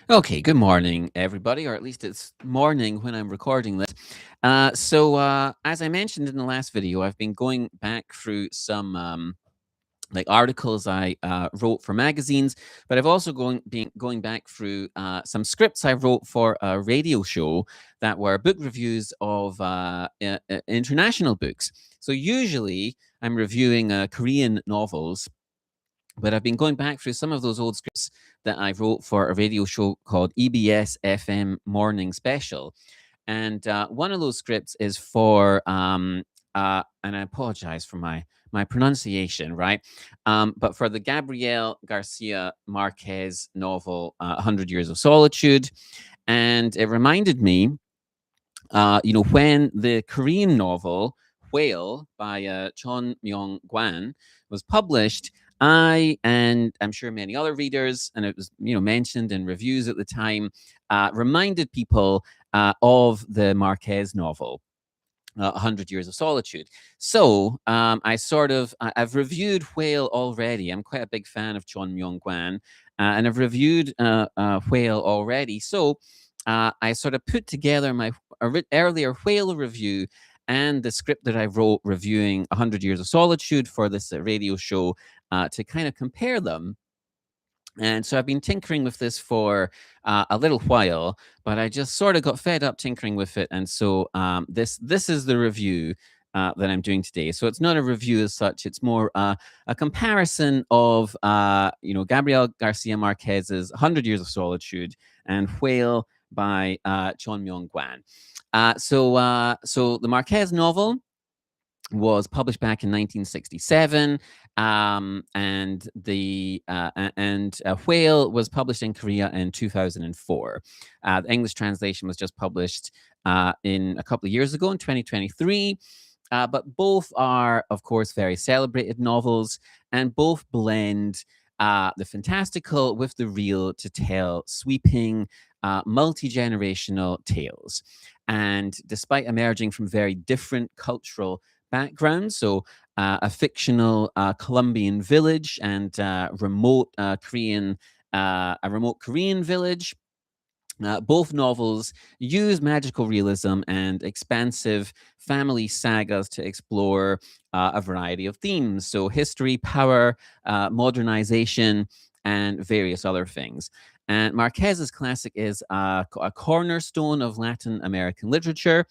Okay, good morning, everybody, or at least it's morning when I'm recording this. As I mentioned in the last video, I've been going back through some like articles I wrote for magazines, but I've also been going back through some scripts I wrote for a radio show that were book reviews of international books. So usually I'm reviewing Korean novels, but I've been going back through some of those old scripts that I wrote for a radio show called EBS FM Morning Special. And one of those scripts is for, and I apologize for my pronunciation, right? But for the Gabriel Garcia Marquez novel, 100 Years of Solitude. And it reminded me, when the Korean novel Whale by Cheon Myeong-kwan was published, I and I'm sure many other readers, and it was mentioned in reviews at the time, reminded people of the Marquez novel. 100 Years of Solitude. So I've reviewed Whale already. I'm quite a big fan of Cheon Myeong-kwan, and I've reviewed Whale already. So I sort of put together my earlier Whale review and the script that I wrote reviewing 100 Years of Solitude for this radio show to kind of compare them. And so I've been tinkering with this for a little while, but I just sort of got fed up tinkering with it, and so this is the review that I'm doing today. So it's not a review as such; it's more a comparison of Gabriel Garcia Marquez's *100 Years of Solitude* and *Whale* by Cheon Myeong-kwan. So the Marquez novel was published back in 1967, and Whale was published in Korea in 2004. The English translation was just published in a couple of years ago in 2023. But both are, of course, very celebrated novels, and both blend the fantastical with the real to tell sweeping, multi-generational tales. And despite emerging from very different cultural backgrounds, so a fictional Colombian village and a remote Korean village. Both novels use magical realism and expansive family sagas to explore a variety of themes. So, history, power, modernization, and various other things. And Marquez's classic is a cornerstone of Latin American literature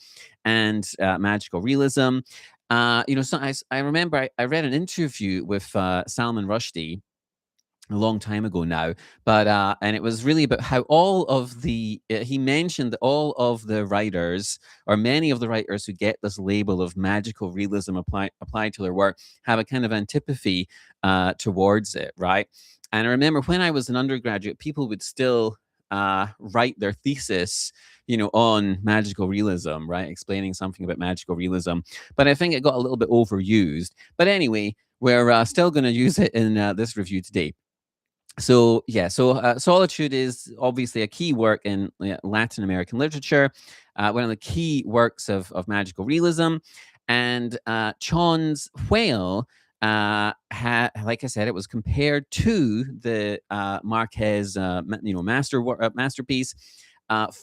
and magical realism. I remember I read an interview with Salman Rushdie a long time ago now, but and it was really about how all of the he mentioned that all of the writers, or many of the writers who get this label of magical realism applied to their work, have a kind of antipathy towards it, right? And I remember when I was an undergraduate, people would still write their thesis on magical realism, right, explaining something about magical realism, but I think it got a little bit overused. But anyway, we're still going to use it in this review today. Solitude is obviously a key work in Latin American literature, one of the key works of magical realism. And Chon's Whale, like I said, it was compared to the Marquez, masterpiece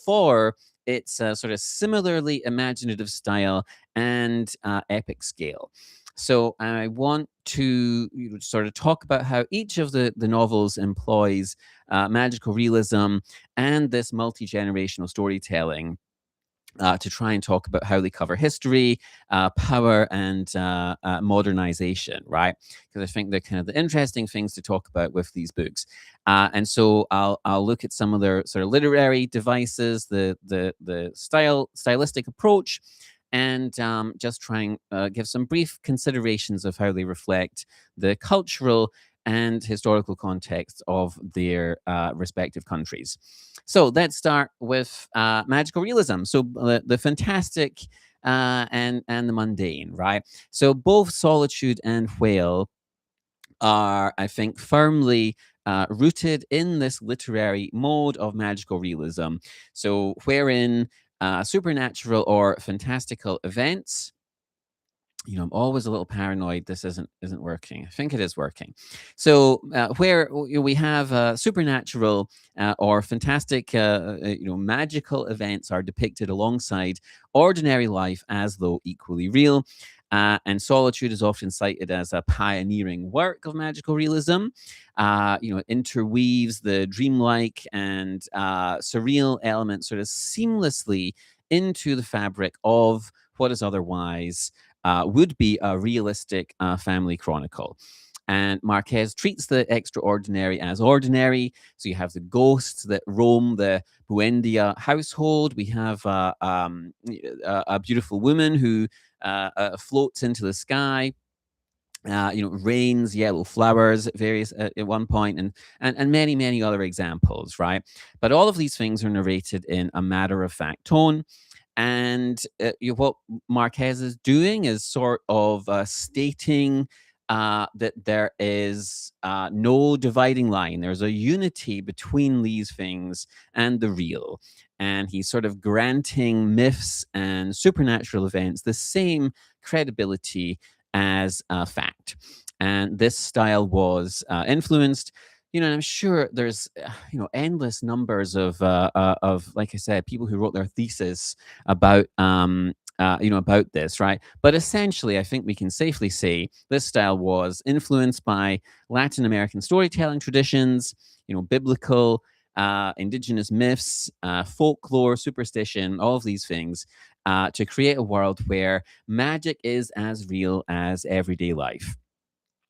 for its sort of similarly imaginative style and epic scale. So I want to sort of talk about how each of the novels employs magical realism and this multi-generational storytelling to try and talk about how they cover history, power, and modernization, right? Because I think they're kind of the interesting things to talk about with these books. And so I'll look at some of their sort of literary devices, the stylistic approach, and just try and give some brief considerations of how they reflect the cultural and historical context of their respective countries. So let's start with magical realism. So the fantastic and the mundane, right? So both Solitude and Whale are, I think, firmly rooted in this literary mode of magical realism. So wherein supernatural or fantastical events I'm always a little paranoid this isn't working. I think it is working. So where we have supernatural or fantastic, magical events are depicted alongside ordinary life as though equally real. And Solitude is often cited as a pioneering work of magical realism. It interweaves the dreamlike and surreal elements sort of seamlessly into the fabric of what is otherwise would be a realistic family chronicle. And Márquez treats the extraordinary as ordinary. So you have the ghosts that roam the Buendia household. We have a beautiful woman who floats into the sky. Rains, yellow flowers at various at one point, and many many other examples, right? But all of these things are narrated in a matter of fact tone, and what Marquez is doing is sort of stating that there is no dividing line. There's a unity between these things and the real. And he's sort of granting myths and supernatural events the same credibility as fact. And this style was influenced, and I'm sure there's endless numbers of, like I said, people who wrote their thesis about about this, right? But essentially, I think we can safely say this style was influenced by Latin American storytelling traditions, biblical, indigenous myths, folklore, superstition, all of these things, to create a world where magic is as real as everyday life.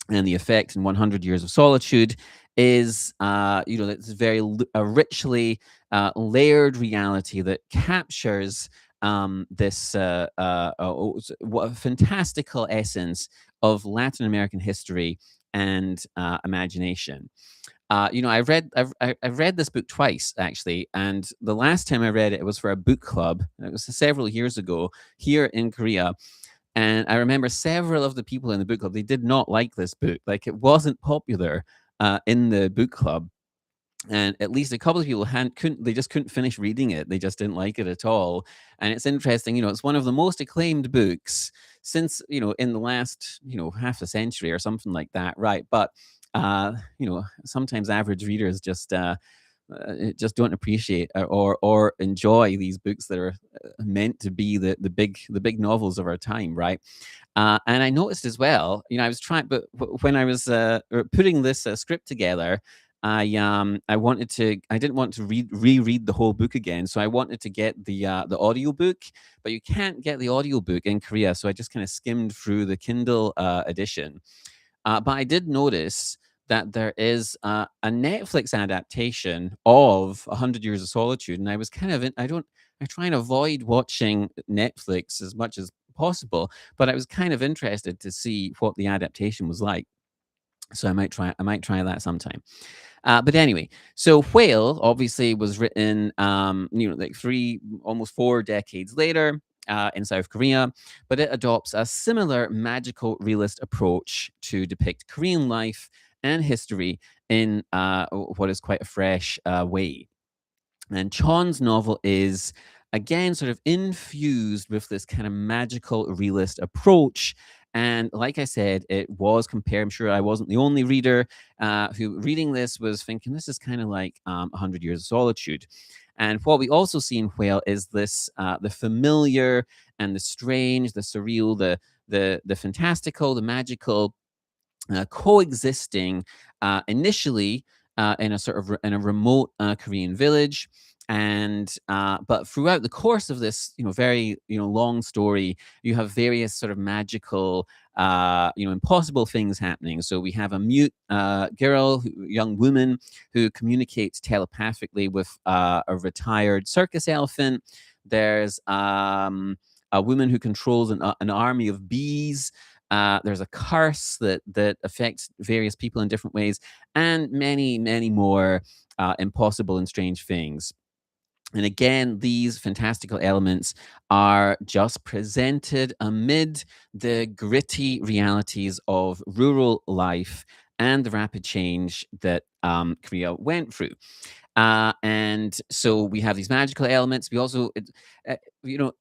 And the effect in 100 Years of Solitude is, it's very richly layered reality that captures this fantastical essence of Latin American history and imagination. I've read this book twice actually, and the last time I read it, it was for a book club. And it was several years ago here in Korea, and I remember several of the people in the book club, they did not like this book. Like, it wasn't popular in the book club. And at least a couple of people they just couldn't finish reading it. They just didn't like it at all. And it's interesting, it's one of the most acclaimed books since, in the last, half a century or something like that. Right. But, sometimes average readers just don't appreciate or enjoy these books that are meant to be the big novels of our time, right? And I noticed as well, I was trying, but when I was putting this script together, I didn't want to reread the whole book again, so I wanted to get the audiobook, but you can't get the audiobook in Korea, so I just kind of skimmed through the Kindle edition. But I did notice that there is a Netflix adaptation of 100 Years of Solitude, and I was kind of I try and avoid watching Netflix as much as possible, but I was kind of interested to see what the adaptation was like. So I might try that sometime. But anyway, so Whale obviously was written, like almost 4 decades later in South Korea, but it adopts a similar magical realist approach to depict Korean life and history in what is quite a fresh way. And Cheon's novel is, again, sort of infused with this kind of magical realist approach. And like I said, it was compared. I'm sure I wasn't the only reader who, reading this, was thinking this is kind of like 100 Years of Solitude. And what we also see in Whale is this the familiar and the strange, the surreal, the fantastical, the magical, coexisting initially in a sort of in a remote Korean village. And but throughout the course of this, very long story, you have various sort of magical, impossible things happening. So we have a mute girl, young woman, who communicates telepathically with a retired circus elephant. There's a woman who controls an army of bees. There's a curse that affects various people in different ways, and many, many more impossible and strange things. And again, these fantastical elements are just presented amid the gritty realities of rural life and the rapid change that Korea went through. And so we have these magical elements. We also, uh, you know,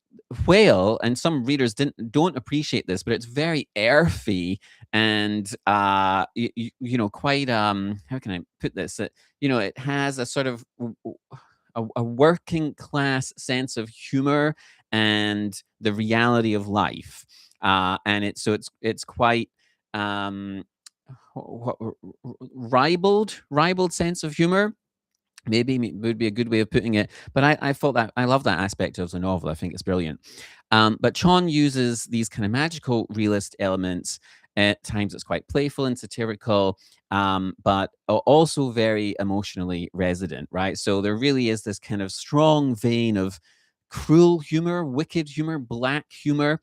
whale, and some readers don't appreciate this, but it's very earthy and quite how can I put this? It has a sort of a working class sense of humor and the reality of life, and it's quite um, ribald sense of humor, maybe would be a good way of putting it. But I thought that I love that aspect of the novel. I think it's brilliant. But Cheon uses these kind of magical realist elements. At times, it's quite playful and satirical, but also very emotionally resonant, right? So there really is this kind of strong vein of cruel humor, wicked humor, black humor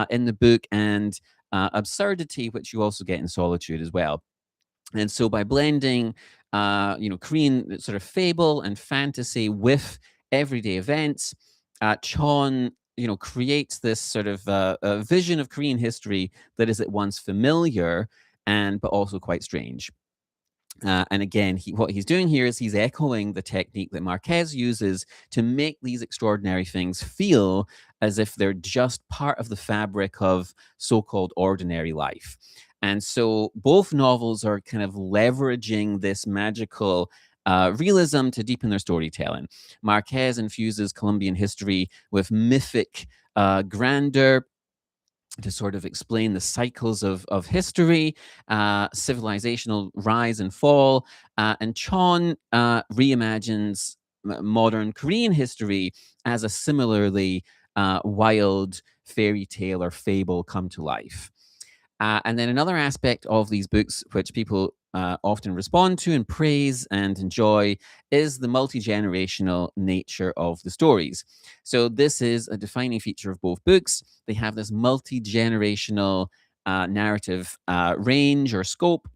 in the book, and absurdity, which you also get in Solitude as well. And so by blending, Korean sort of fable and fantasy with everyday events, Chon, creates this sort of a vision of Korean history that is at once familiar and but also quite strange. And again, what he's doing here is he's echoing the technique that Márquez uses to make these extraordinary things feel as if they're just part of the fabric of so-called ordinary life. And so both novels are kind of leveraging this magical realism to deepen their storytelling. Márquez infuses Colombian history with mythic grandeur to sort of explain the cycles of history, civilizational rise and fall. And Chon reimagines modern Korean history as a similarly wild fairy tale or fable come to life. And then another aspect of these books, which people often respond to and praise and enjoy, is the multi-generational nature of the stories. So this is a defining feature of both books. They have this multi-generational narrative range or scope,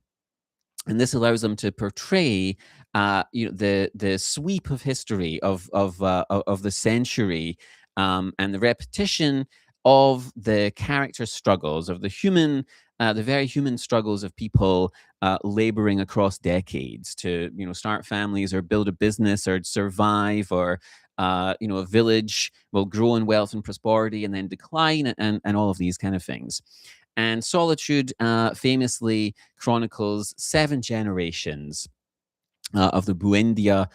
and this allows them to portray the sweep of history of the century, and the repetition of the character struggles of the very human struggles of people laboring across decades to start families or build a business or survive, or a village will grow in wealth and prosperity and then decline, and all of these kind of things. And Solitude famously chronicles 7 generations of the Buendia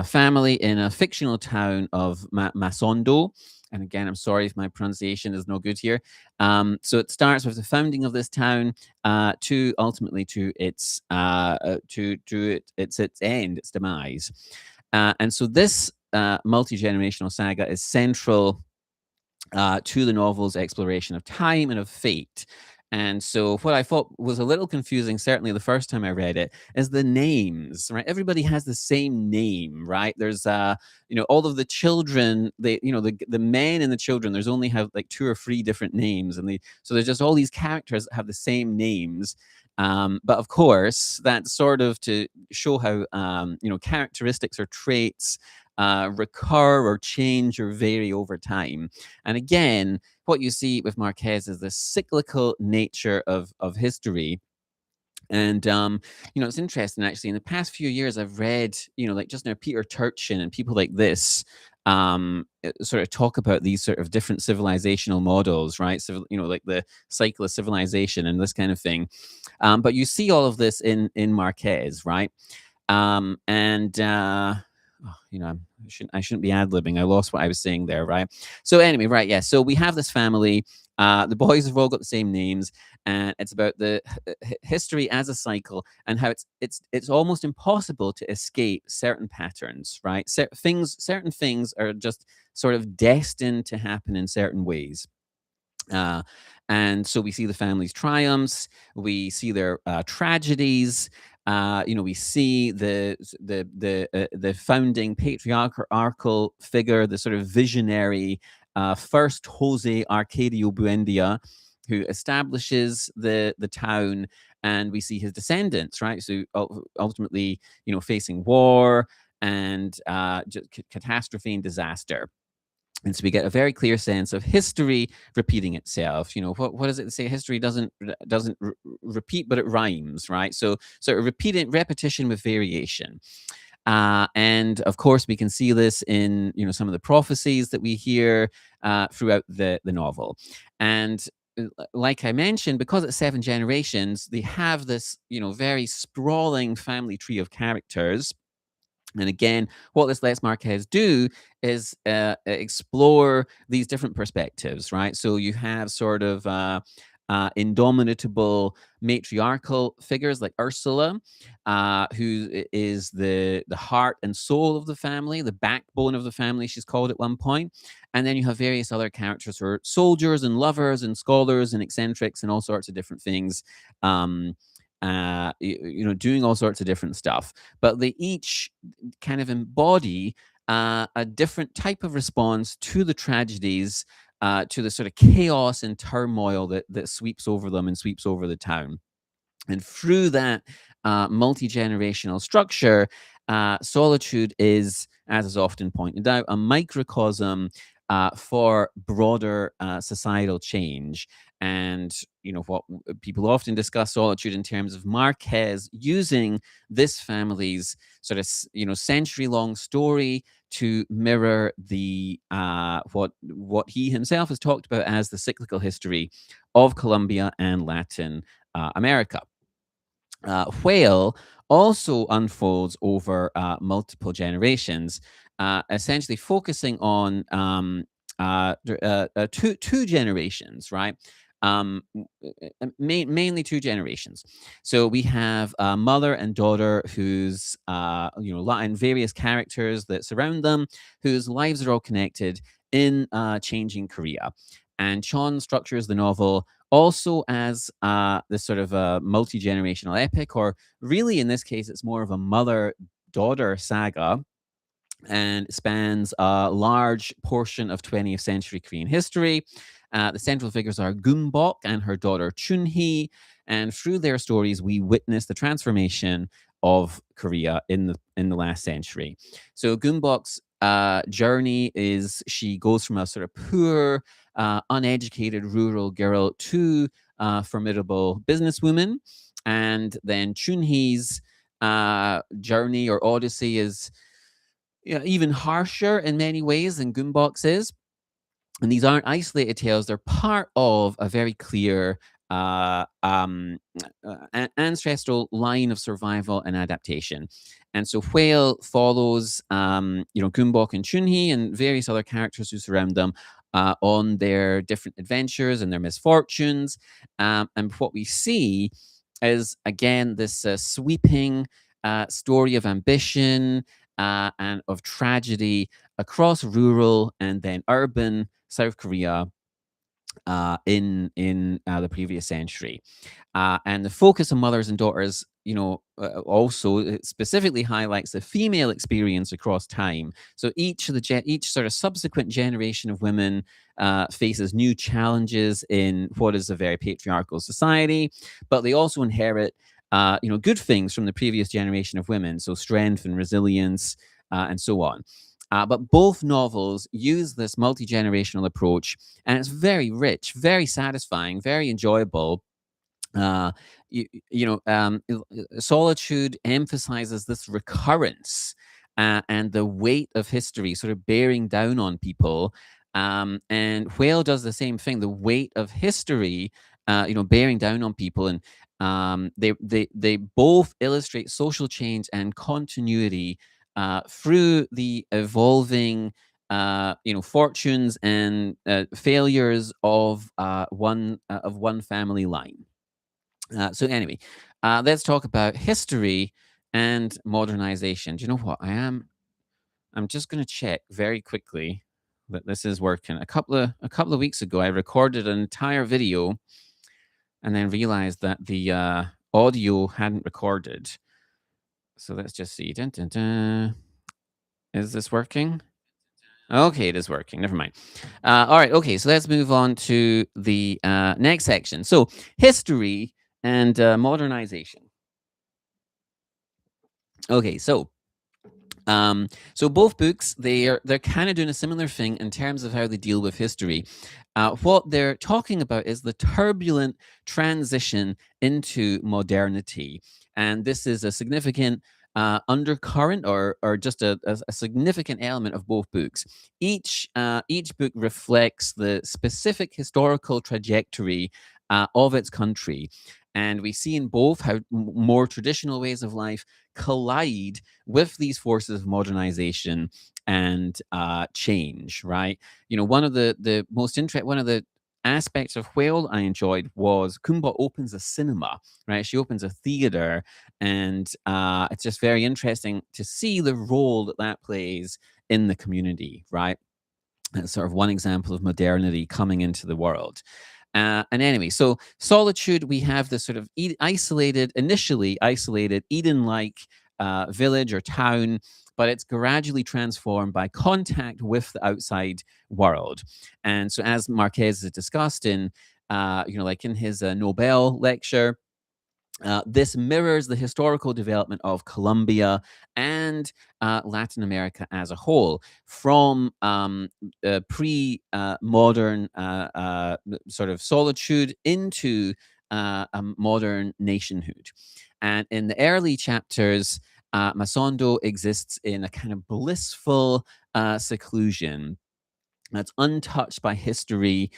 family in a fictional town of Masondo. And again, I'm sorry if my pronunciation is no good here. So it starts with the founding of this town to ultimately to its end, its demise. And so this multi-generational saga is central to the novel's exploration of time and of fate. And so, what I thought was a little confusing, certainly the first time I read it, is the names. Right, everybody has the same name. Right, there's all of the children. The men and the children. There's only have like 2 or 3 different names, and so there's just all these characters that have the same names. But of course, that's sort of to show how characteristics or traits recur or change or vary over time. And again, what you see with Márquez is the cyclical nature of history. And it's interesting actually. In the past few years, I've read, like just now, Peter Turchin and people like this sort of talk about these sort of different civilizational models, right? So, like the cycle of civilization and this kind of thing. But you see all of this in Márquez, right? And I shouldn't be ad-libbing. I lost what I was saying there, right? So anyway, right, yeah. So we have this family. The boys have all got the same names, and it's about the history as a cycle and how it's almost impossible to escape certain patterns, right? Certain things are just sort of destined to happen in certain ways. And so we see the family's triumphs, we see their tragedies. We see the founding patriarchal figure, the sort of visionary first Jose Arcadio Buendia, who establishes the town, and we see his descendants, right? So ultimately, facing war and catastrophe and disaster. And so we get a very clear sense of history repeating itself. What does it say? History doesn't repeat, but it rhymes, right? So repetition with variation. And of course, we can see this in some of the prophecies that we hear throughout the novel. And like I mentioned, because it's 7 generations, they have this very sprawling family tree of characters. And again, what this lets Marquez do is explore these different perspectives, right? So you have sort of indomitable matriarchal figures like Ursula, who is the heart and soul of the family, the backbone of the family, she's called at one point. And then you have various other characters who are soldiers and lovers and scholars and eccentrics and all sorts of different things. Doing all sorts of different stuff, but they each kind of embody a different type of response to the tragedies, to the sort of chaos and turmoil that sweeps over them and sweeps over the town. And through that multi-generational structure, solitude is, as is often pointed out, a microcosm for broader societal change. And what people often discuss solitude in terms of Márquez using this family's sort of century-long story to mirror the what he himself has talked about as the cyclical history of Colombia and Latin America. Whale also unfolds over multiple generations, essentially focusing on two generations, right? Mainly two generations. So we have a mother and daughter whose, and various characters that surround them, whose lives are all connected in changing Korea. And Cheon structures the novel also as this sort of a multi-generational epic, or really in this case, it's more of a mother-daughter saga, and spans a large portion of 20th century Korean history. The central figures are Gumbok and her daughter Chun-hee, and through their stories, we witness the transformation of Korea in the last century. So Gumbok's journey is she goes from a sort of poor, uneducated rural girl to formidable businesswoman, and then Chun-hee's journey or odyssey is even harsher in many ways than Gumbok's is. And these aren't isolated tales, they're part of a very clear ancestral line of survival and adaptation. And so Whale follows, Gumbok and Chun-hee and various other characters who surround them on their different adventures and their misfortunes. And what we see is, again, this sweeping story of ambition and of tragedy across rural and then urban South Korea in the previous century. And the focus on mothers and daughters, also specifically highlights the female experience across time. So each sort of subsequent generation of women faces new challenges in what is a very patriarchal society, but they also inherit good things from the previous generation of women, so strength and resilience and so on. But both novels use this multi-generational approach, and it's very rich, very satisfying, very enjoyable. Solitude emphasizes this recurrence and the weight of history sort of bearing down on people. And Whale does the same thing, the weight of history, bearing down on people. And they both illustrate social change and continuity through the evolving fortunes and failures of one family line. So anyway, let's talk about history and modernization. Do you know what? I'm just going to check very quickly that this is working. A couple of weeks ago, I recorded an entire video and then realized that the audio hadn't recorded. So let's just see. Dun, dun, dun. Is this working? Okay, it is working. Never mind. All right. Okay, so let's move on to the next section. So history and modernization. Okay, so both books, they're kind of doing a similar thing in terms of how they deal with history. What they're talking about is the turbulent transition into modernity, and this is a significant undercurrent or just a significant element of both books. Each book reflects the specific historical trajectory of its country. And we see in both how more traditional ways of life collide with these forces of modernization and change, right? One of one of the aspects of Whale I enjoyed was Kumba opens a cinema, right? She opens a theater, and it's just very interesting to see the role that plays in the community, right? That's sort of one example of modernity coming into the world. And anyway, so Solitude, we have this sort of initially isolated Eden-like village or town, but it's gradually transformed by contact with the outside world. And so, as Márquez has discussed in, like in his Nobel lecture, this mirrors the historical development of Colombia and Latin America as a whole, from pre-modern sort of solitude into a modern nationhood. And in the early chapters, Masondo exists in a kind of blissful seclusion that's untouched by history,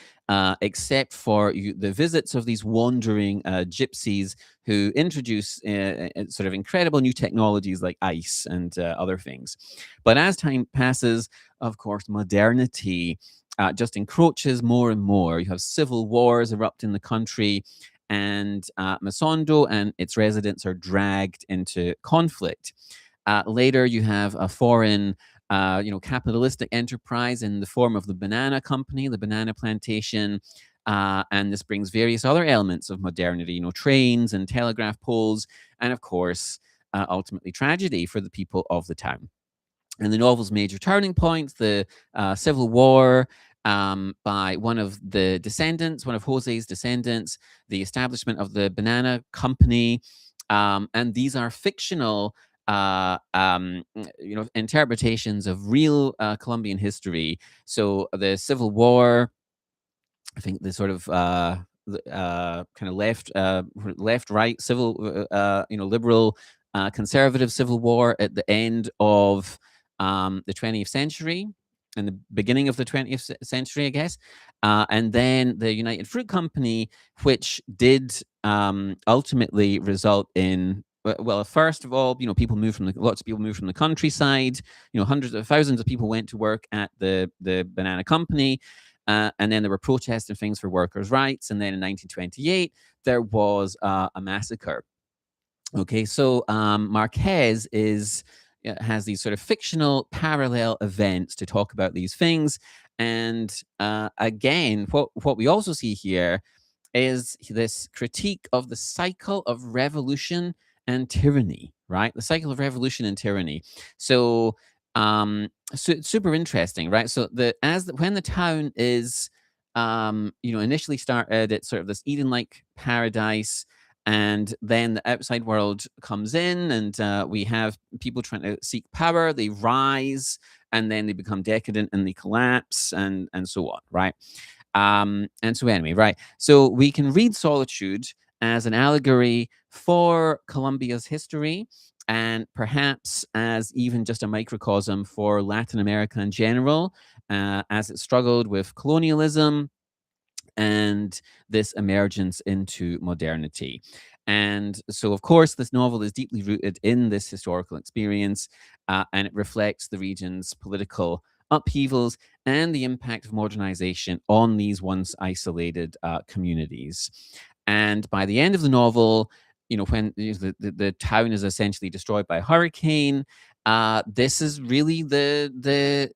except for the visits of these wandering gypsies who introduce sort of incredible new technologies like ice and other things. But as time passes, of course, modernity just encroaches more and more. You have civil wars erupt in the country, and Masondo and its residents are dragged into conflict. Later, you have a foreign capitalistic enterprise in the form of the banana company, the banana plantation. And this brings various other elements of modernity, trains and telegraph poles, and of course, ultimately tragedy for the people of the town. And the novel's major turning points, the Civil War, by one of Jose's descendants, the establishment of the banana company. And these are fictional interpretations of real Colombian history. So the Civil War, I think the sort of kind of left right civil liberal conservative civil war at the end of the 20th century and the beginning of the 20th century, I guess. And then the United Fruit Company, which did ultimately result in, well, first of all, lots of people moved from the countryside. Hundreds of thousands of people went to work at the banana company. And then there were protests and things for workers' rights. And then in 1928, there was a massacre. Okay, so Márquez has these sort of fictional parallel events to talk about these things. And again, what we also see here is this critique of the cycle of revolution and tyranny, right? The cycle of revolution and tyranny. So, super interesting, right? So when the town is, initially started, it's sort of this Eden-like paradise, and then the outside world comes in, and we have people trying to seek power. They rise, and then they become decadent, and they collapse, and so on, right? And so anyway, right. So we can read Solitude as an allegory for Colombia's history, and perhaps as even just a microcosm for Latin America in general, as it struggled with colonialism and this emergence into modernity. And so, of course, this novel is deeply rooted in this historical experience, and it reflects the region's political upheavals and the impact of modernization on these once isolated communities. And by the end of the novel, when the town is essentially destroyed by a hurricane, this is really the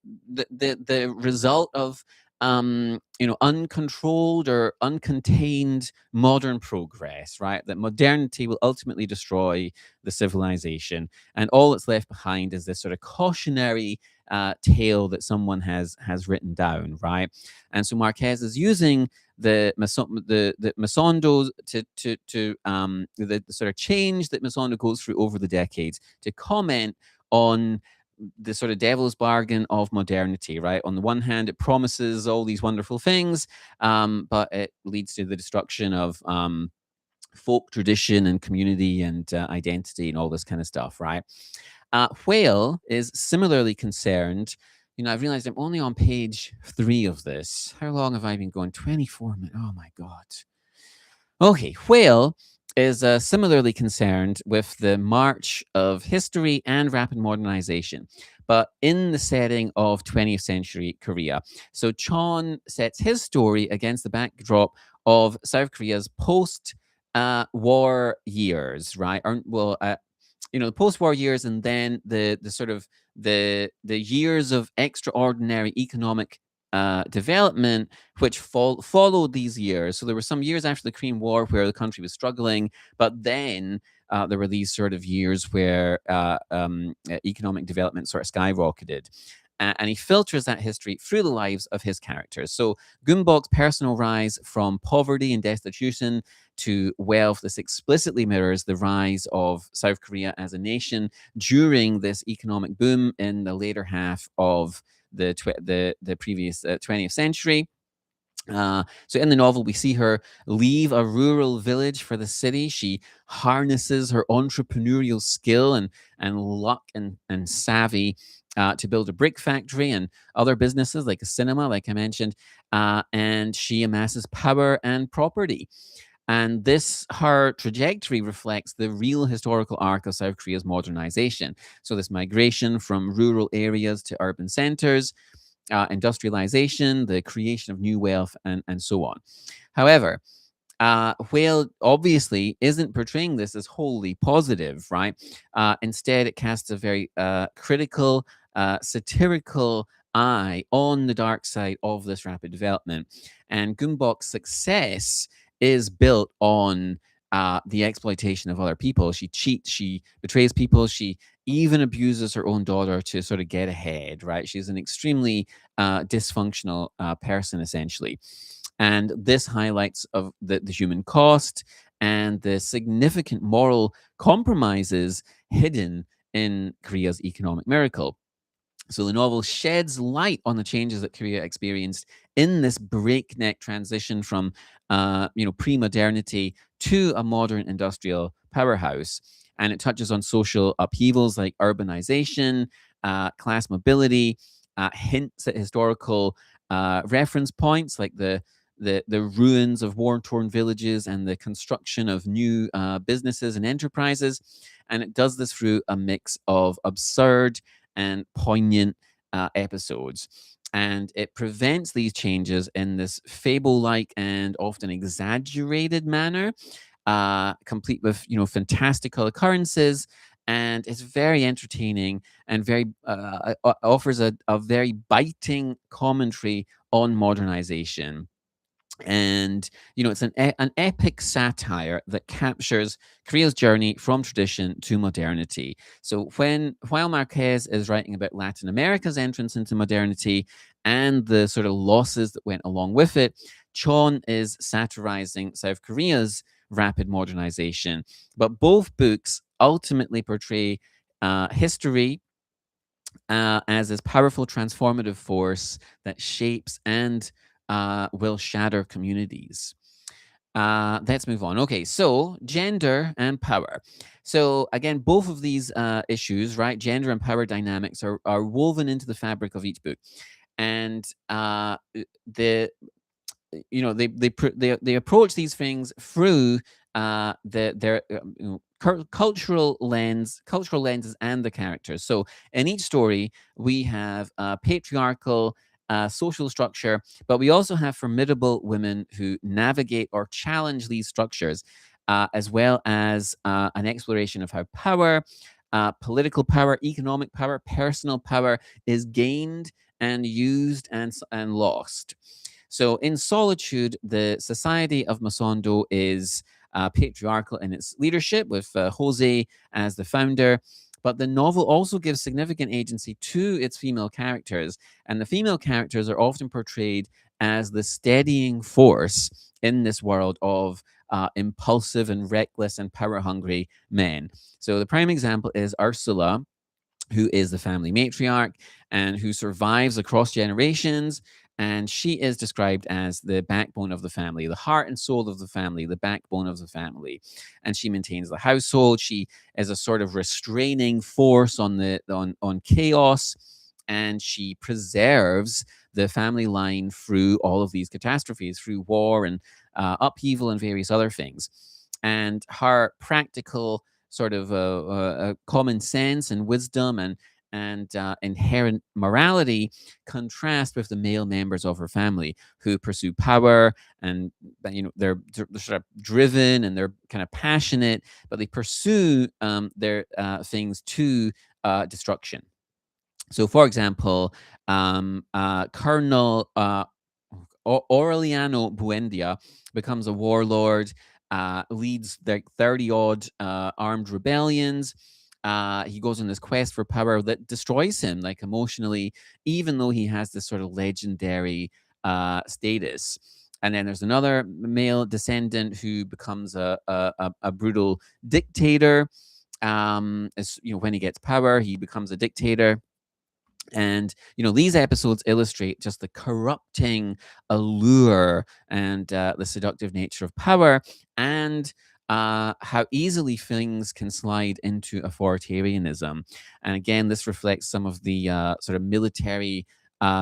result of uncontrolled or uncontained modern progress, right? That modernity will ultimately destroy the civilization, and all that's left behind is this sort of cautionary tale that someone has written down, right? And so Márquez is using the Masondo the sort of change that Masondo goes through over the decades to comment on the sort of devil's bargain of modernity, right? On the one hand, it promises all these wonderful things, but it leads to the destruction of folk tradition and community and identity and all this kind of stuff, right? Whale is similarly concerned. I've realized I'm only on page 3 of this. How long have I been going? 24 minutes. Oh my God. Okay, Whale is similarly concerned with the march of history and rapid modernization, but in the setting of 20th century Korea. So Cheon sets his story against the backdrop of South Korea's post war years, right? The post-war years, and then the sort of the years of extraordinary economic development which followed these years. So there were some years after the Korean War where the country was struggling, but then there were these sort of years where economic development sort of skyrocketed. And he filters that history through the lives of his characters. So Gumbok's personal rise from poverty and destitution to wealth, this explicitly mirrors the rise of South Korea as a nation during this economic boom in the later half of the previous 20th century. So in the novel, we see her leave a rural village for the city. She harnesses her entrepreneurial skill and luck and savvy to build a brick factory and other businesses like a cinema, like I mentioned. And she amasses power and property. And her trajectory reflects the real historical arc of South Korea's modernization. So this migration from rural areas to urban centers, industrialization, the creation of new wealth, and so on. However, Whale obviously isn't portraying this as wholly positive, right? Instead, it casts a very critical, satirical eye on the dark side of this rapid development. And Gumbok's success is built on the exploitation of other people. She cheats, she betrays people, she even abuses her own daughter to sort of get ahead, right? She's an extremely dysfunctional person, essentially. And this highlights of the human cost and the significant moral compromises hidden in Korea's economic miracle. So the novel sheds light on the changes that Korea experienced in this breakneck transition from, pre-modernity to a modern industrial powerhouse. And it touches on social upheavals like urbanization, class mobility, hints at historical reference points like the ruins of war-torn villages and the construction of new businesses and enterprises. And it does this through a mix of absurd and poignant episodes. And it presents these changes in this fable-like and often exaggerated manner, complete with fantastical occurrences. And it's very entertaining and very offers a very biting commentary on modernization. And it's an epic satire that captures Korea's journey from tradition to modernity. So while Marquez is writing about Latin America's entrance into modernity and the sort of losses that went along with it, Cheon is satirizing South Korea's rapid modernization. But both books ultimately portray history as this powerful transformative force that shapes and will shatter communities. Let's move on. Okay, so gender and power. So again, both of these issues, right, gender and power dynamics are woven into the fabric of each book, and the they approach these things through their cultural lenses and the characters. So in each story we have patriarchal social structure, but we also have formidable women who navigate or challenge these structures, as well as an exploration of how power, political power, economic power, personal power is gained and used and lost. So in Solitude, the society of Masondo is patriarchal in its leadership, with Jose as the founder. But the novel also gives significant agency to its female characters. And the female characters are often portrayed as the steadying force in this world of impulsive and reckless and power-hungry men. So the prime example is Ursula, who is the family matriarch and who survives across generations And she is described as the backbone of the family, the heart and soul of the family, the backbone of the family. And she maintains the household. She is a sort of restraining force on chaos, and she preserves the family line through all of these catastrophes, through war and upheaval and various other things. And her practical sort of common sense and wisdom and inherent morality contrast with the male members of her family who pursue power, and they're sort of driven and they're kind of passionate, but they pursue their things to destruction. So, for example, Colonel Aureliano Buendia becomes a warlord, leads like 30 odd armed rebellions. He goes on this quest for power that destroys him, like emotionally, even though he has this sort of legendary status. And then there's another male descendant who becomes a brutal dictator. When he gets power, he becomes a dictator. And these episodes illustrate just the corrupting allure and the seductive nature of power, and how easily things can slide into authoritarianism. And again, this reflects some of the sort of military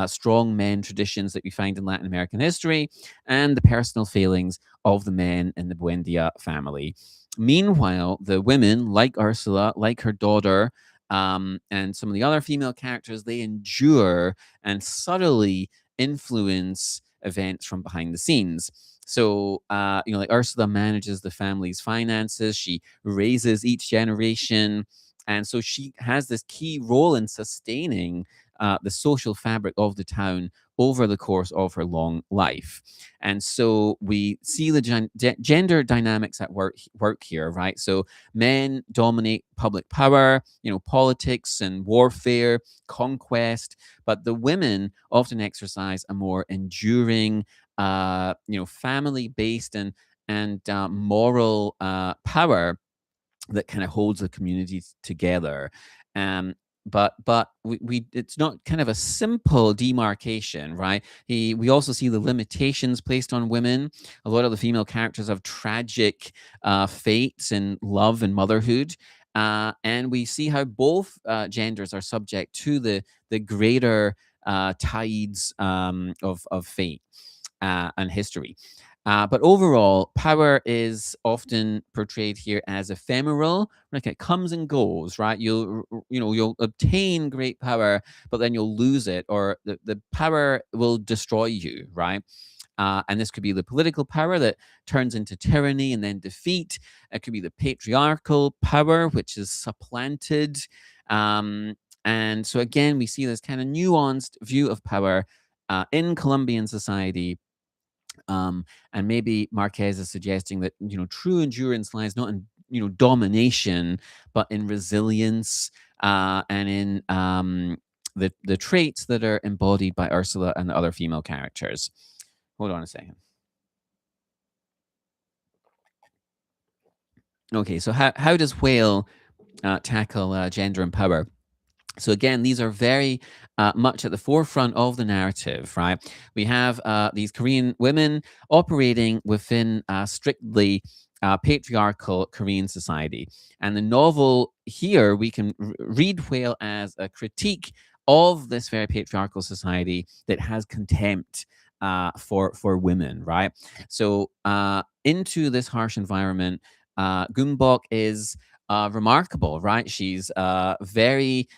strong men traditions that we find in Latin American history, and the personal failings of the men in the Buendia family. Meanwhile, the women, like Ursula, like her daughter, and some of the other female characters, they endure and subtly influence events from behind the scenes. So, like Ursula manages the family's finances, she raises each generation. And so she has this key role in sustaining the social fabric of the town over the course of her long life. And so we see the gender dynamics at work here, right? So men dominate public power, politics and warfare, conquest, but the women often exercise a more enduring, family-based and moral power that kind of holds the communities together. But we it's not kind of a simple demarcation, right? We also see the limitations placed on women. A lot of the female characters have tragic fates in love and motherhood. And we see how both genders are subject to the greater tides of fate and history. But overall, power is often portrayed here as ephemeral. Like it comes and goes, right? You'll obtain great power, but then you'll lose it, or the power will destroy you, right? And this could be the political power that turns into tyranny and then defeat. It could be the patriarchal power, which is supplanted. And so again, we see this kind of nuanced view of power in Colombian society. And maybe Marquez is suggesting that true endurance lies not in domination, but in resilience and in the traits that are embodied by Ursula and the other female characters. Hold on a second. Okay, so how does Whale tackle gender and power? So again, these are very much at the forefront of the narrative, right? We have these Korean women operating within strictly patriarchal Korean society. And the novel here, we can read Whale as a critique of this very patriarchal society that has contempt for women, right? So into this harsh environment, Gumbok is remarkable, right? She's very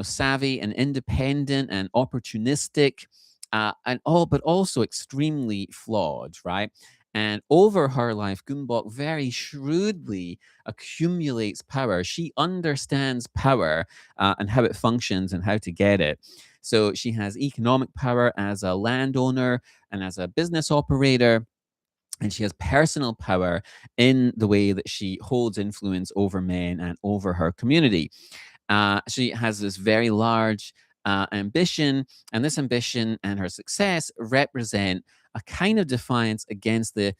savvy and independent and opportunistic, but also extremely flawed, right? And over her life, Gumbok very shrewdly accumulates power. She understands power and how it functions and how to get it. So she has economic power as a landowner and as a business operator. And she has personal power in the way that she holds influence over men and over her community. She has this very large ambition, and this ambition and her success represent a kind of defiance against the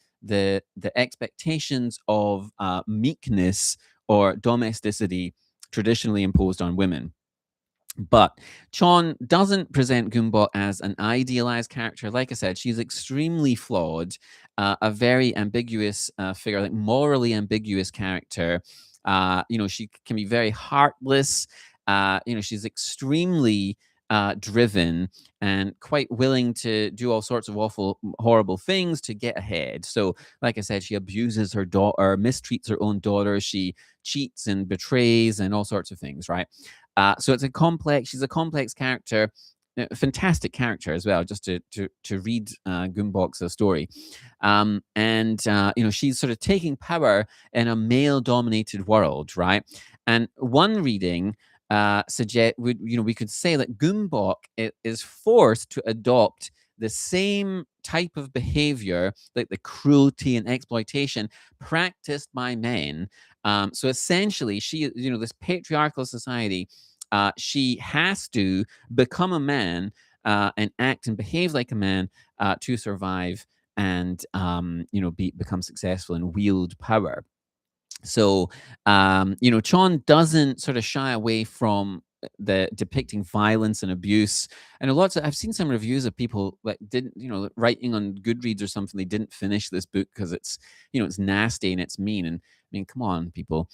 expectations of meekness or domesticity traditionally imposed on women. But Cheon doesn't present Gumbok as an idealized character. Like I said, she's extremely flawed, a very ambiguous figure, like morally ambiguous character. She can be very heartless. She's extremely driven and quite willing to do all sorts of awful, horrible things to get ahead. So, like I said, she abuses her daughter, mistreats her own daughter. She cheats and betrays and all sorts of things, right? So she's a complex character, a fantastic character as well, just to read Gumbok's story. And she's sort of taking power in a male-dominated world, right? And one reading we could say that Gumbok is forced to adopt the same type of behavior, like the cruelty and exploitation practiced by men. So essentially, this patriarchal society, she has to become a man and act and behave like a man to survive and become successful and wield power. So, Cheon doesn't sort of shy away from the depicting violence and abuse. And I've seen some reviews of people that didn't, writing on Goodreads or something, they didn't finish this book because it's nasty and it's mean. And I mean, come on, people.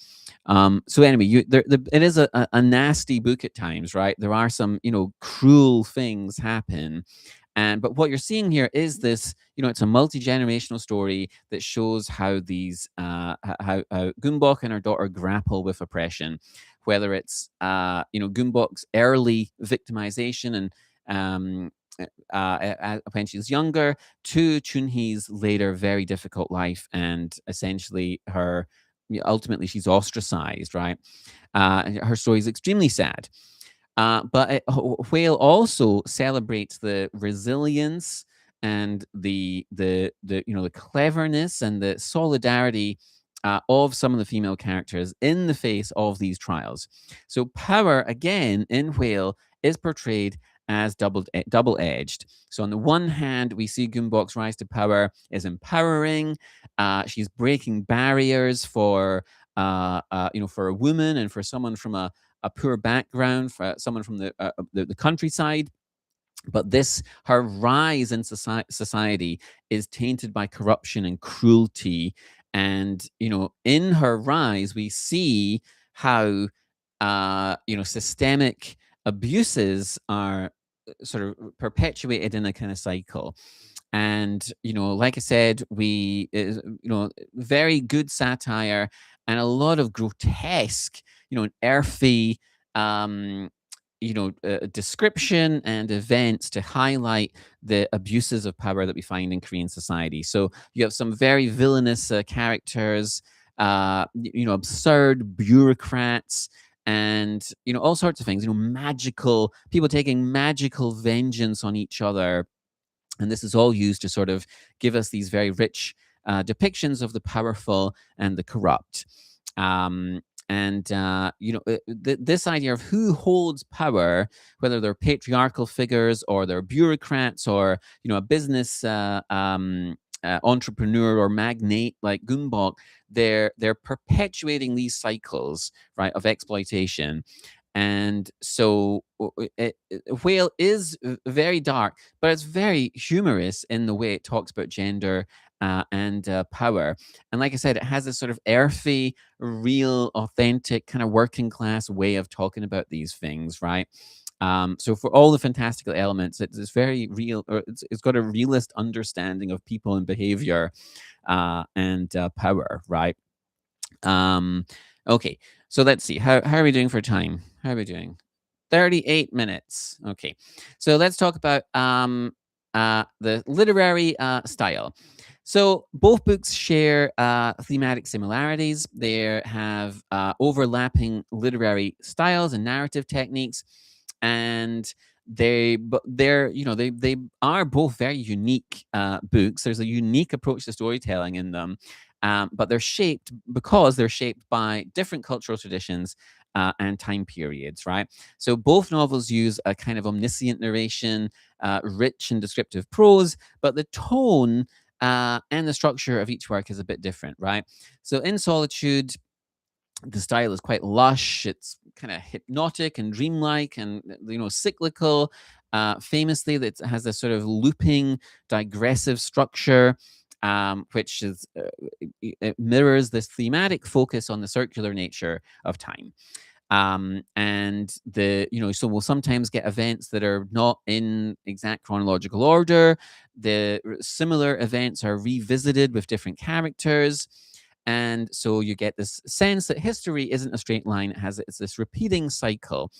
So anyway, it is a nasty book at times, right? There are some, cruel things happen. But what you're seeing here is this, it's a multi-generational story that shows how these how Gumbok and her daughter grapple with oppression, whether it's Gumbok's early victimization and when she's younger, to Chunhee's later very difficult life, and essentially ultimately she's ostracized, right? And her story is extremely sad. But Whale also celebrates the resilience and the cleverness and the solidarity of some of the female characters in the face of these trials. So power, again, in Whale is portrayed as double-edged. So on the one hand, we see Gumbok's rise to power is empowering. She's breaking barriers for for a woman and for someone from a poor background, for someone from the countryside. But her rise in society is tainted by corruption and cruelty. And, in her rise, we see how, systemic abuses are sort of perpetuated in a kind of cycle. And, like I said, very good satire and a lot of grotesque, and earthy, description and events to highlight the abuses of power that we find in Korean society. So you have some very villainous characters, absurd bureaucrats, and all sorts of things. Magical people taking magical vengeance on each other, and this is all used to sort of give us these very rich depictions of the powerful and the corrupt. This idea of who holds power, whether they're patriarchal figures or they're bureaucrats or a business entrepreneur or magnate like Gumbok, they're perpetuating these cycles, right, of exploitation. And so Whale is very dark, but it's very humorous in the way it talks about gender and power. And like I said, it has this sort of earthy, real, authentic, kind of working class way of talking about these things, right? So for all the fantastical elements, it's very real, or it's got a realist understanding of people and behavior and power, right? Okay, so let's see. How are we doing for time? How are we doing? 38 minutes. Okay, so let's talk about the literary style. So both books share thematic similarities. They have overlapping literary styles and narrative techniques, and they are both very unique books. There's a unique approach to storytelling in them, but they're shaped by different cultural traditions and time periods, right? So both novels use a kind of omniscient narration, rich and descriptive prose, but the tone and the structure of each work is a bit different, right? So in Solitude, The style is quite lush. It's kind of hypnotic and dreamlike, and cyclical. Famously, that has this sort of looping, digressive structure, which is it mirrors this thematic focus on the circular nature of time. And so we'll sometimes get events that are not in exact chronological order. The similar events are revisited with different characters, and so you get this sense that history isn't a straight line. It's this repeating cycle.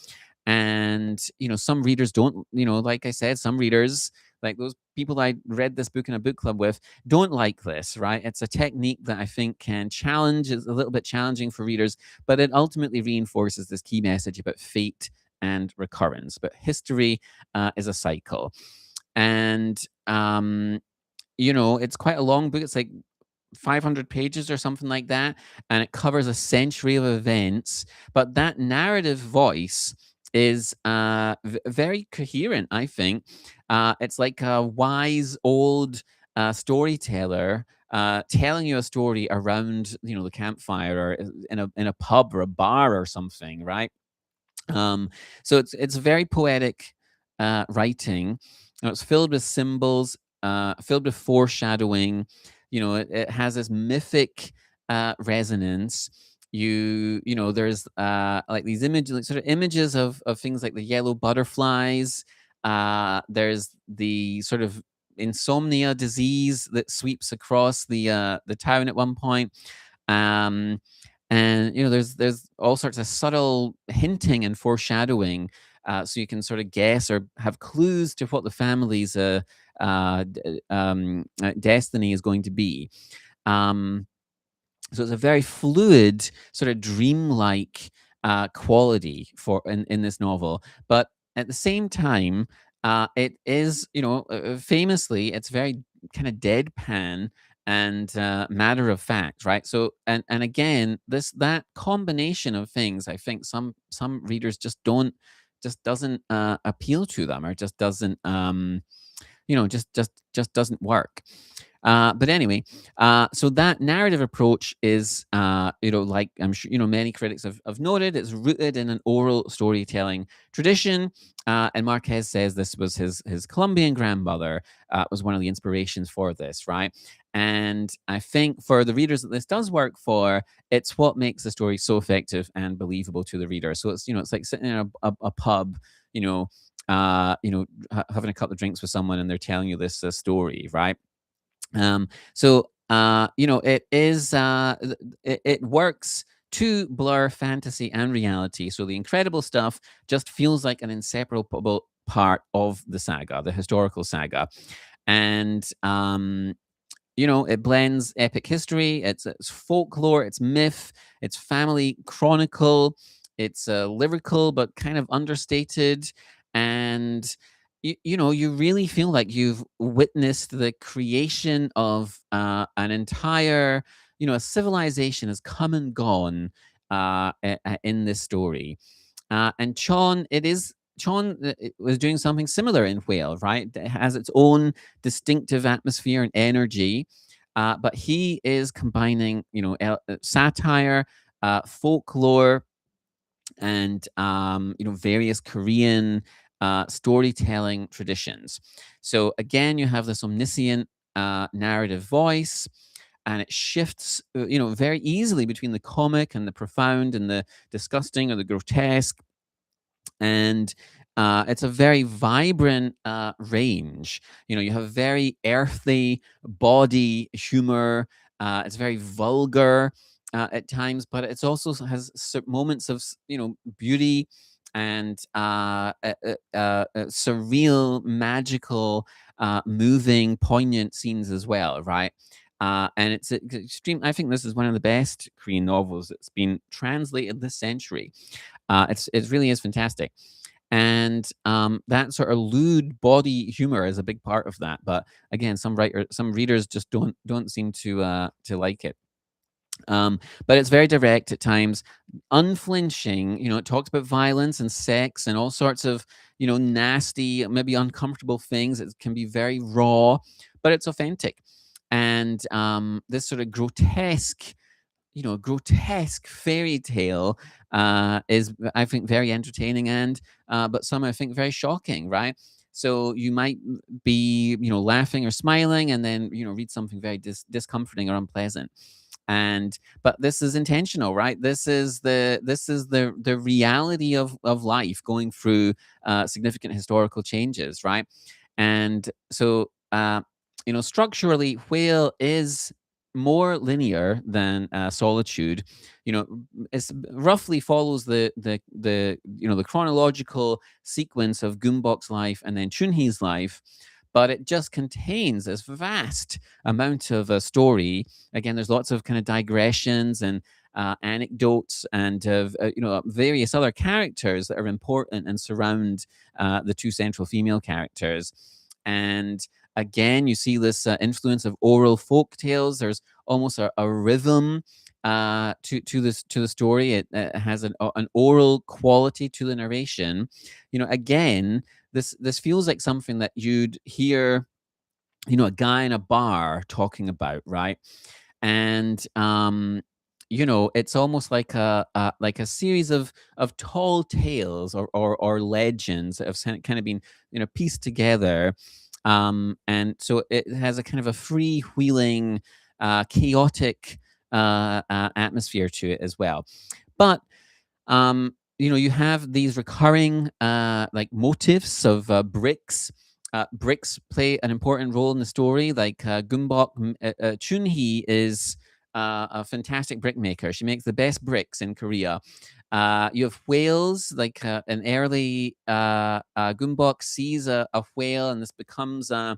And some readers don't, like I said, some readers, like those people I read this book in a book club with, don't like this, right? It's a technique that I think can challenge, is a little bit challenging for readers, but it ultimately reinforces this key message about fate and recurrence. But history is a cycle. And it's quite a long book. It's like 500 pages or something like that, and it covers a century of events. But that narrative voice is very coherent, I think. It's like a wise old storyteller telling you a story around the campfire, or in a pub or a bar or something, right? Um, so it's very poetic writing. It's filled with symbols, filled with foreshadowing. It has this mythic resonance. There's like these images, like sort of images of things like the yellow butterflies. There's the sort of insomnia disease that sweeps across the town at one point. Um, and there's all sorts of subtle hinting and foreshadowing, so you can sort of guess or have clues to what the family's destiny is going to be. Um, so it's a very fluid, sort of dreamlike quality in this novel, but at the same time, it is famously, it's very kind of deadpan and matter of fact, right? So and again, that combination of things, I think some readers just doesn't appeal to them, or just doesn't just doesn't work. But anyway, so that narrative approach is, like I'm sure many critics have noted, it's rooted in an oral storytelling tradition. And Márquez says this was his Colombian grandmother was one of the inspirations for this, right? And I think for the readers that this does work for, it's what makes the story so effective and believable to the reader. So it's like sitting in a pub, you know, having a couple of drinks with someone, and they're telling you this story, right? It is it works to blur fantasy and reality. So the incredible stuff just feels like an inseparable part of the saga, the historical saga. And it blends epic history, it's folklore, it's myth, it's family chronicle, it's lyrical but kind of understated. And you really feel like you've witnessed the creation of an entire, a civilization has come and gone in this story. And Cheon was doing something similar in Whale, right? It has its own distinctive atmosphere and energy, but he is combining, satire, folklore, and various Korean storytelling traditions. So again, you have this omniscient narrative voice, and it shifts, very easily between the comic and the profound and the disgusting or the grotesque. And it's a very vibrant range. You have very earthy body humor. It's very vulgar at times, but it's also has moments of beauty and surreal, magical, moving, poignant scenes as well, right? And it's extreme. I think this is one of the best Korean novels that's been translated this century. It really is fantastic. And that sort of lewd body humor is a big part of that. But again, some readers just don't seem to like it. But it's very direct at times, unflinching. It talks about violence and sex and all sorts of nasty, maybe uncomfortable things. It can be very raw, but it's authentic. And this sort of grotesque grotesque fairy tale is, I think, very entertaining, and but some, I think, very shocking, right? So you might be, laughing or smiling, and then, read something very discomforting or unpleasant. And but this is intentional, right? This is the reality of life going through significant historical changes, right? And so, structurally, whale is more linear than solitude. It roughly follows the chronological sequence of Gumbok's life and then Chunhee's life, but it just contains this vast amount of story. Again, there's lots of kind of digressions and anecdotes and of various other characters that are important and surround the two central female characters. And again, you see this influence of oral folk tales. There's almost a rhythm to the story. It has an oral quality to the narration. Again, this feels like something that you'd hear, a guy in a bar talking about, right? And it's almost like a series of tall tales or legends that have kind of been pieced together. And so it has a kind of a freewheeling, chaotic atmosphere to it as well. But you have these recurring like motifs of bricks. Bricks play an important role in the story. Like Gumbok Chunhee is a fantastic brick maker. She makes the best bricks in Korea. You have whales, like an early Gumbok sees a whale, and this becomes uh,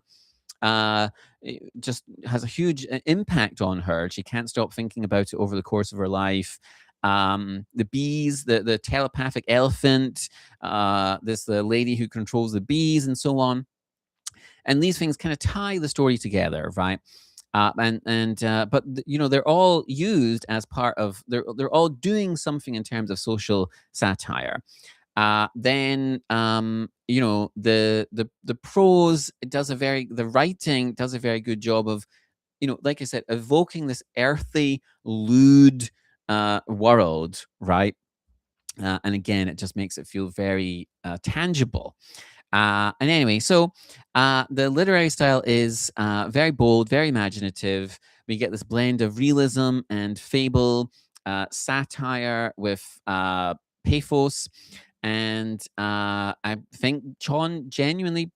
just has a huge impact on her. She can't stop thinking about it over the course of her life. The bees, the telepathic elephant, the lady who controls the bees, and so on. And these things kind of tie the story together, right? But they're all used as part of they're all doing something in terms of social satire. Then the prose, the writing does a very good job of, like I said, evoking this earthy, lewd world, right? And again, it just makes it feel very tangible. And anyway, so the literary style is very bold, very imaginative. We get this blend of realism and fable, satire with pathos, and I think Cheon genuinely,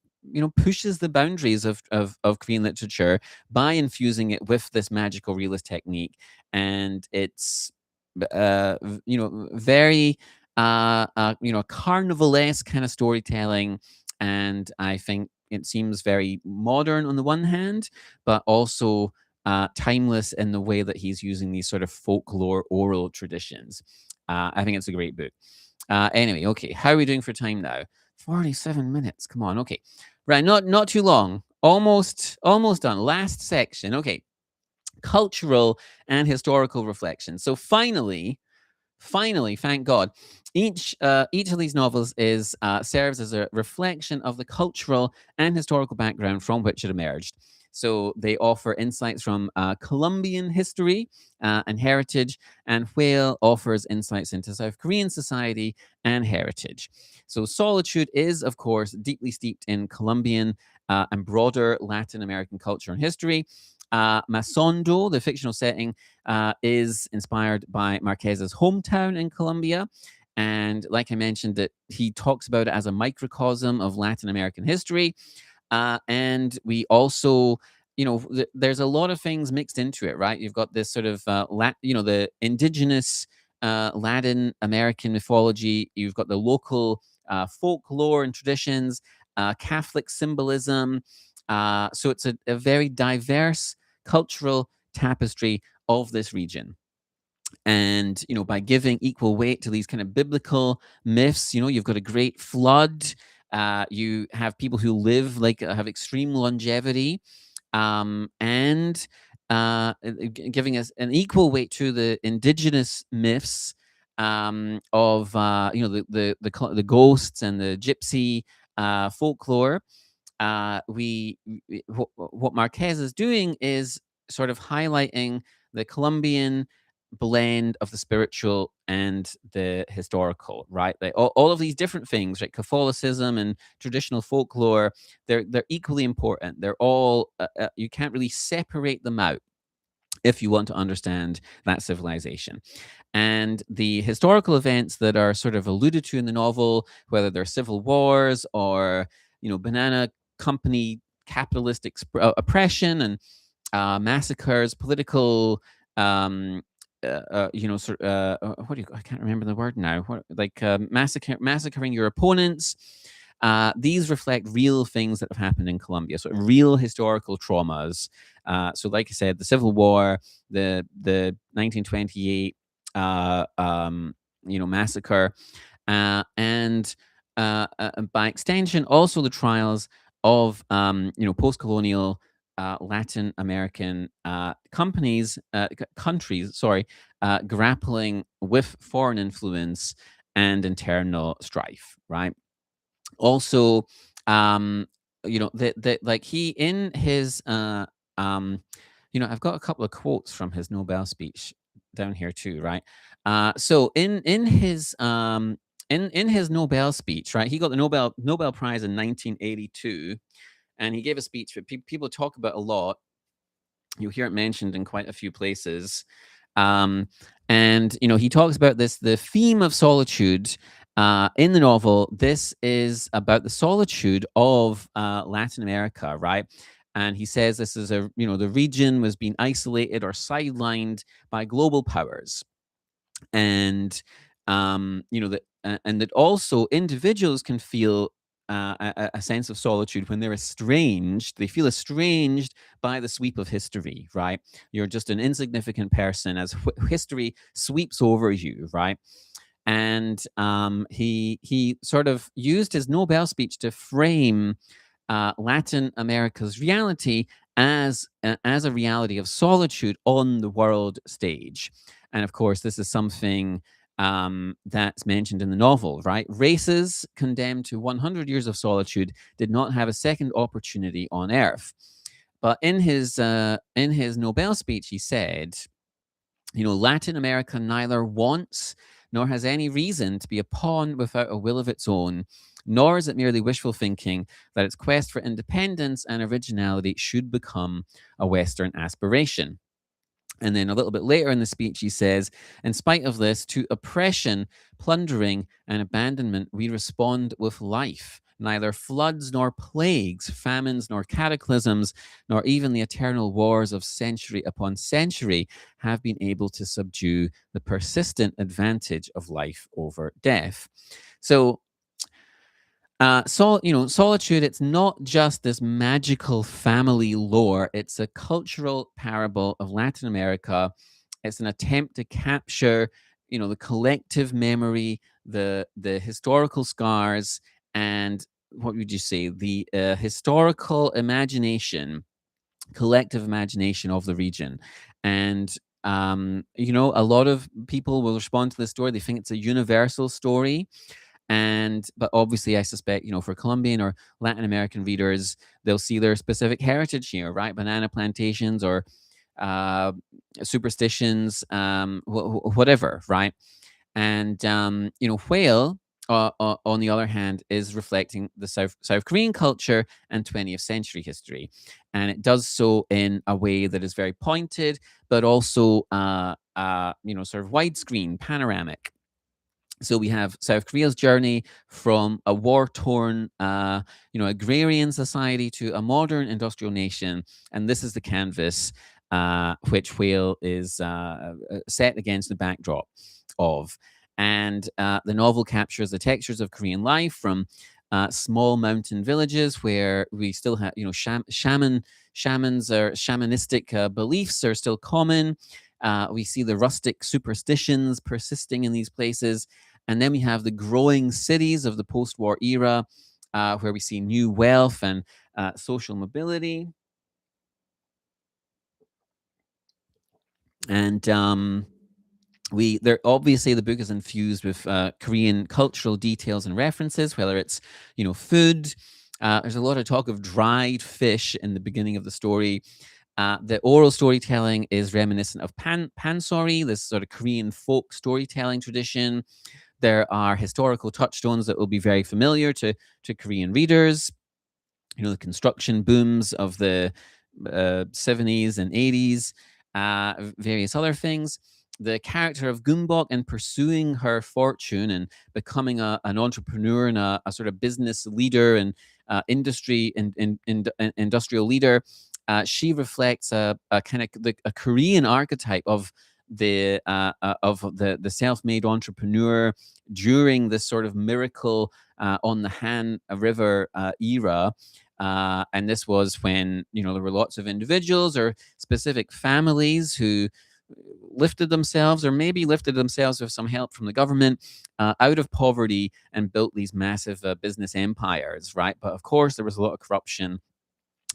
pushes the boundaries of Korean literature by infusing it with this magical realist technique, and it's very carnivalesque kind of storytelling. And I think it seems very modern on the one hand, but also timeless in the way that he's using these sort of folklore oral traditions. I think it's a great book. Anyway, okay, how are we doing for time now? 47 minutes. Come on, okay, right, not too long. Almost done. Last section. Okay, cultural and historical reflection. So finally, thank God, each of these novels is serves as a reflection of the cultural and historical background from which it emerged. So they offer insights from Colombian history and heritage, and Whale offers insights into South Korean society and heritage. So Solitude is, of course, deeply steeped in Colombian and broader Latin American culture and history. Masondo, the fictional setting, is inspired by Marquez's hometown in Colombia. And like I mentioned, that he talks about it as a microcosm of Latin American history. And we also, there's a lot of things mixed into it, right? You've got this sort of, the indigenous Latin American mythology. You've got the local folklore and traditions, Catholic symbolism. So it's a very diverse cultural tapestry of this region. And by giving equal weight to these kind of biblical myths, you've got a great flood. You have people who live like have extreme longevity, and giving us an equal weight to the indigenous myths of the ghosts and the gypsy folklore. What Marquez is doing is sort of highlighting the Colombian blend of the spiritual and the historical, right? Like all of these different things, right? Catholicism and traditional folklore, they're equally important. They're all you can't really separate them out if you want to understand that civilization. And the historical events that are sort of alluded to in the novel, whether they're civil wars or, banana company capitalistic oppression and massacres, political, what do I can't remember the word now. What like massacring your opponents. These reflect real things that have happened in Colombia, so real historical traumas. So, like I said, the Civil War, the 1928, massacre, and by extension, also the trials of post-colonial Latin American countries, grappling with foreign influence and internal strife, right? Also, that like he in his I've got a couple of quotes from his Nobel speech down here too, right? So in his Nobel speech, right? He got the Nobel Prize in 1982, and he gave a speech that people talk about a lot. You'll hear it mentioned in quite a few places. And he talks about the theme of solitude in the novel. This is about the solitude of Latin America, right? And he says this is the region was being isolated or sidelined by global powers, and that also individuals can feel a sense of solitude when they're estranged. They feel estranged by the sweep of history, right? You're just an insignificant person as history sweeps over you, right? And he sort of used his Nobel speech to frame Latin America's reality as a reality of solitude on the world stage. And of course, this is something that's mentioned in the novel, right? Races condemned to 100 years of solitude did not have a second opportunity on Earth. But in his Nobel speech, he said, Latin America neither wants nor has any reason to be a pawn without a will of its own, nor is it merely wishful thinking that its quest for independence and originality should become a Western aspiration. And then a little bit later in the speech, he says, in spite of this, to oppression, plundering, and abandonment, we respond with life. Neither floods nor plagues, famines nor cataclysms, nor even the eternal wars of century upon century have been able to subdue the persistent advantage of life over death. So, solitude, it's not just this magical family lore. It's a cultural parable of Latin America. It's an attempt to capture, the collective memory, the historical scars, and what would you say, the historical imagination, collective imagination of the region. And a lot of people will respond to this story. They think it's a universal story, but obviously I suspect, for Colombian or Latin American readers, they'll see their specific heritage here, right? Banana plantations or superstitions, whatever, right? And Whale, on the other hand, is reflecting the South Korean culture and 20th century history, and it does so in a way that is very pointed, but also sort of widescreen, panoramic. So we have South Korea's journey from a war-torn, agrarian society to a modern industrial nation, and this is the canvas which Whale is set against the backdrop of. And the novel captures the textures of Korean life from small mountain villages where we still have, shamans or shamanistic beliefs are still common. We see the rustic superstitions persisting in these places. And then we have the growing cities of the post-war era, where we see new wealth and social mobility. And obviously the book is infused with Korean cultural details and references, whether it's food. There's a lot of talk of dried fish in the beginning of the story. The oral storytelling is reminiscent of pansori, this sort of Korean folk storytelling tradition. There are historical touchstones that will be very familiar to Korean readers. The construction booms of the 70s and 80s, various other things. The character of Gumbok and pursuing her fortune and becoming an entrepreneur and a sort of business leader and industrial leader. She reflects a kind of a Korean archetype of the self-made entrepreneur during this sort of miracle on the Han River era. And this was when there were lots of individuals or specific families who lifted themselves, or maybe lifted themselves with some help from the government, out of poverty and built these massive business empires, right? But of course, there was a lot of corruption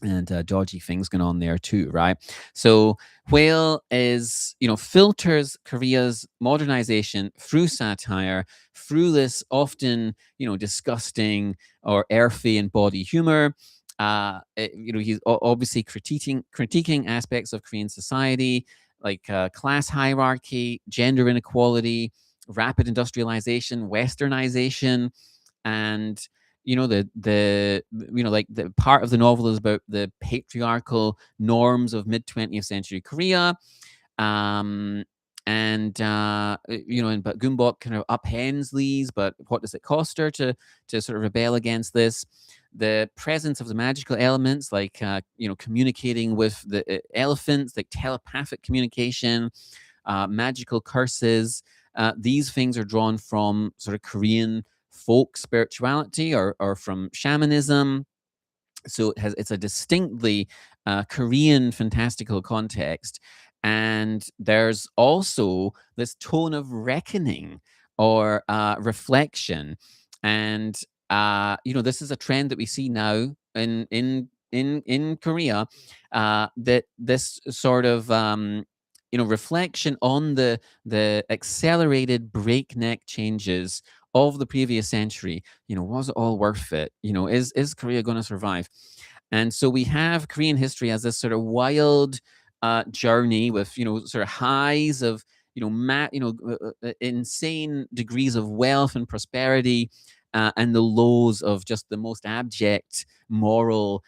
and dodgy things going on there too, right? So Whale is, filters Korea's modernization through satire, through this often, disgusting or earthy and body humor. He's obviously critiquing aspects of Korean society, like class hierarchy, gender inequality, rapid industrialization, westernization, and like the part of the novel is about the patriarchal norms of mid 20th century Korea. But Gumbok kind of upends these, but what does it cost her to sort of rebel against this? The presence of the magical elements, like communicating with the elephants, like telepathic communication, magical curses. These things are drawn from sort of Korean folk spirituality or from shamanism. So it's a distinctly Korean fantastical context. And there's also this tone of reckoning or reflection. And this is a trend that we see now in Korea, that this sort of reflection on the accelerated breakneck changes of the previous century. Was it all worth it? Is Korea going to survive? And so we have Korean history as this sort of wild journey with sort of highs of insane degrees of wealth and prosperity, and the lows of just the most abject moral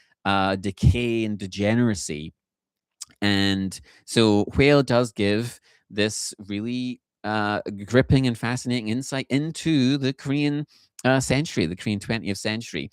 decay and degeneracy. And so Whale does give this really gripping and fascinating insight into the Korean century, the Korean 20th century.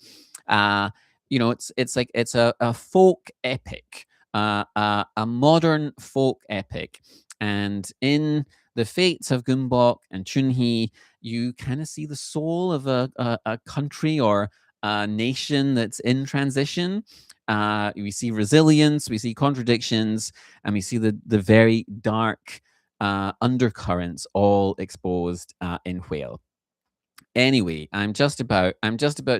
It's a folk epic, a modern folk epic. And in the fates of Gumbok and Chunhee, you kind of see the soul of a country or a nation that's in transition. We see resilience, we see contradictions, and we see the very dark undercurrents all exposed in Whale. Anyway, I'm just about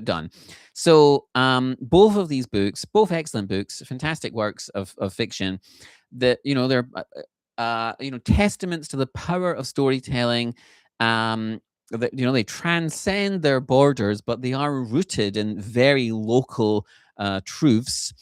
done. So both of these books, both excellent books, fantastic works of fiction, that they're testaments to the power of storytelling. That they transcend their borders, but they are rooted in very local truths.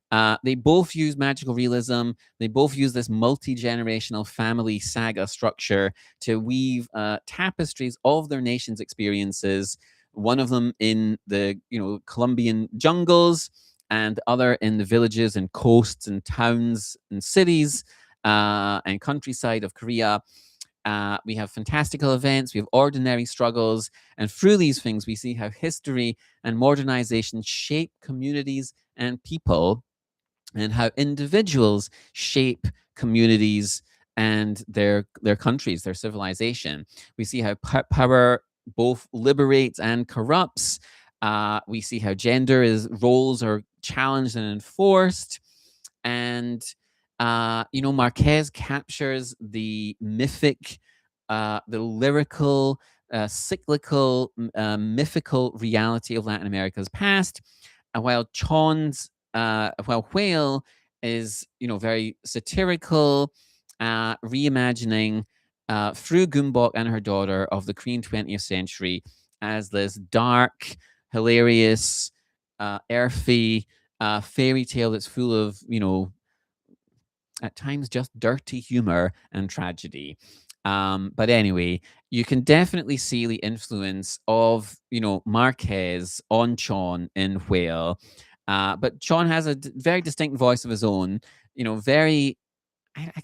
They both use magical realism. They both use this multi-generational family saga structure to weave tapestries of their nation's experiences. One of them in the Colombian jungles, and the other in the villages and coasts and towns and cities and countryside of Korea. We have fantastical events, we have ordinary struggles, and through these things, we see how history and modernization shape communities and people, and how individuals shape communities and their countries, their civilization. We see how power both liberates and corrupts. We see how roles are challenged and enforced. And Márquez captures the mythic, the lyrical, cyclical, mythical reality of Latin America's past, and while Whale is very satirical, reimagining through Gumbok and her daughter of the Korean 20th century as this dark, hilarious, earthy fairy tale that's full of at times just dirty humor and tragedy. But anyway, you can definitely see the influence of, Márquez on Cheon in Whale. But Cheon has a very distinct voice of his own, very, I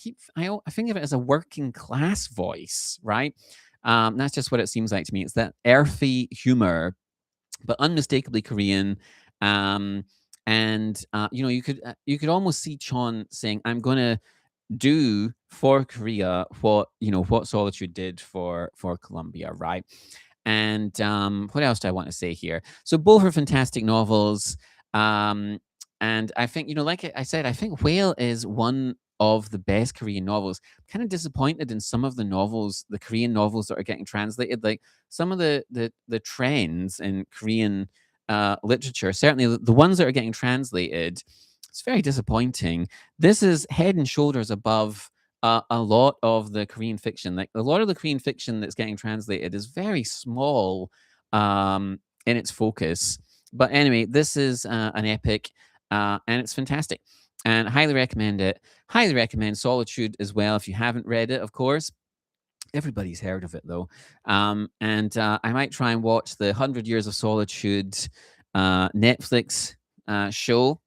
think of it as a working class voice, right? That's just what it seems like to me. It's that earthy humor, but unmistakably Korean. Um, and you could almost see Chon saying, "I'm gonna do for Korea what Solitude did for Colombia," right? And what else do I want to say here? So both are fantastic novels. Um, and I think, like I said, I think Whale is one of the best Korean novels. Kind of disappointed in some of the novels, the Korean novels that are getting translated. Like some of the trends in Korean literature, certainly the ones that are getting translated, it's very disappointing. This is head and shoulders above a lot of the Korean fiction. Like a lot of the Korean fiction that's getting translated is very small in its focus. But anyway, this is an epic, and it's fantastic, and highly recommend it. Highly recommend Solitude as well if you haven't read it. Of course, everybody's heard of it though, and I might try and watch the Hundred Years of Solitude Netflix show,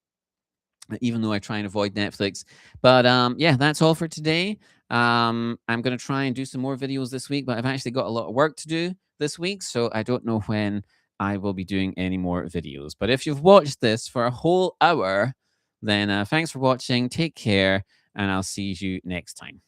even though I try and avoid Netflix. But yeah, that's all for today. I'm going to try and do some more videos this week, but I've actually got a lot of work to do this week, so I don't know when I will be doing any more videos. But if you've watched this for a whole hour, then thanks for watching. Take care, and I'll see you next time.